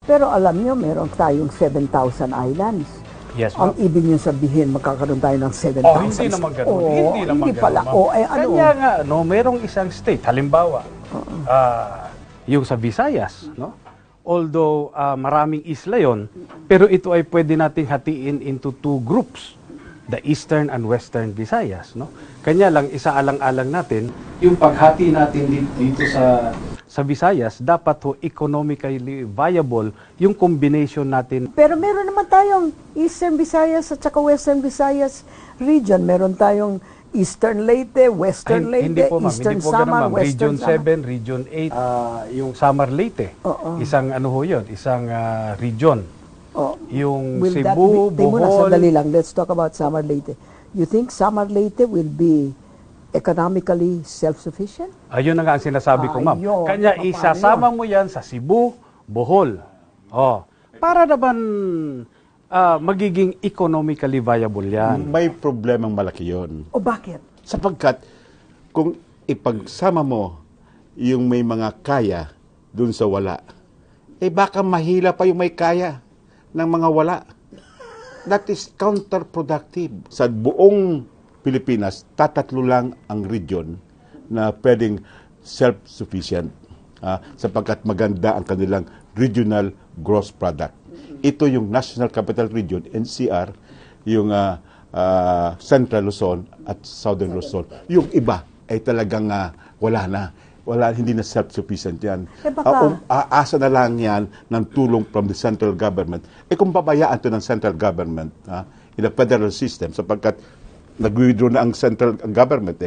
Pero alam nyo, meron tayong 7,000 islands. Yes, Ang ma'am. ibig nyo sabihin, magkakaroon tayo ng 7,000. Hindi naman ganun. Oo, Hindi naman hindi pala. ganun, ma'am. Ano? Kanya nga, no, merong isang state, halimbawa, yung sa Visayas, no? Although maraming isla yon, pero ito ay pwede nating hatiin into two groups, the Eastern and Western Visayas, no? Kanya lang, isaalang-alang natin, yung paghati natin dito sa Visayas, dapat ho economically viable yung combination natin. Pero meron naman tayong Eastern Visayas at saka Western Visayas region. Meron tayong Eastern Leyte, Western Hindi Leyte, po, ma'am. Eastern Hindi po ganun, Samar, ma'am. Western Region Samar. 7, Region 8, yung Samar Leyte. Isang ano ho yun, isang region. Oh. Yung Will that Cebu, be, muna, Bohol. sandali lang. Let's talk about Samar Leyte. You think Samar Leyte will be economically self-sufficient? Ayun na nga ang sinasabi ko, ma'am. Ayun, Kanya paano isasama mo yan sa Cebu, Bohol. Oh, para naman magiging economically viable yan. May problemang malaki yon. O bakit? Sapagkat kung ipagsama mo yung may mga kaya dun sa wala, baka mahila pa yung may kaya ng mga wala. That is counterproductive. Sa buong Pilipinas, tatatlo lang ang region na pwedeng self-sufficient sapagkat maganda ang kanilang regional gross product. Ito yung National Capital Region, NCR, yung Central Luzon at Southern Luzon. Yung iba ay talagang wala na. Hindi na self-sufficient yan. Aasa na lang yan ng tulong from the central government. Kung babayaan ito ng central government in the federal system, sapagkat nag-withdraw na ang central government,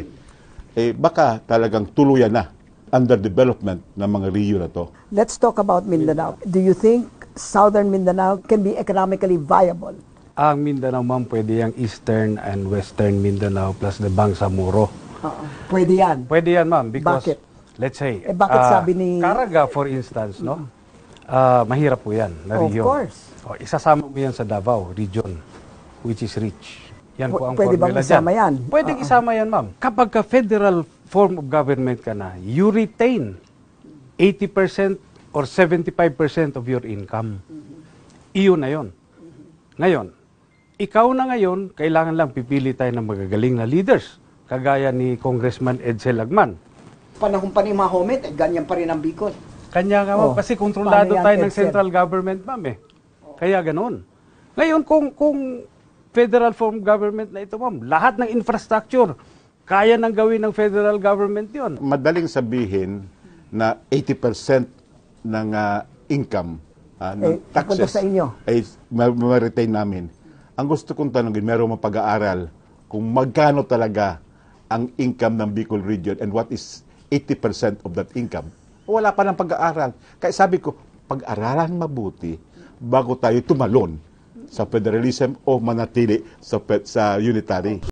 baka talagang tuluyan na under development ng mga region na to. Let's talk about Mindanao. Do you think Southern Mindanao can be economically viable? Ang Mindanao, ma'am, pwede yung Eastern and Western Mindanao plus the Bangsamoro. Pwede yan. Pwede yan, ma'am, because Bakit? let's say, bakit sabi ni... Caraga, for instance, no? Mahirap po yan na Of region. course. Isasama mo yan sa Davao region, which is rich. Yan po ang Pwede bang formula isama dyan. yan? Pwedeng isama yan, ma'am. Kapag ka federal form of government ka na, you retain 80% or 75% of your income. Iyon na yon. Ngayon, ikaw na ngayon, kailangan lang pipili tayo ng magagaling na leaders, kagaya ni Congressman Edsel Lagman. Panahon pa ni Mahomet, ganyan pa rin ang Bicol. Kanya nga, ma'am, kasi kontrolado Paano yan, tayo ng Edsel? central government, ma'am, Kaya ganoon. Ngayon, kung federal form of government na ito, ma'am, lahat ng infrastructure, kaya nang gawin ng federal government yon. Madaling sabihin na 80% ng income ng taxes pupunta sa inyo. ay ma-retain namin. Ang gusto kong tanongin, meron mong pag-aaral kung magkano talaga ang income ng Bicol region and what is 80% of that income. Wala pa ng pag-aaral. Kaya sabi ko, pag-aralan mabuti bago tayo tumalon sa federalism o manatili sa unitary.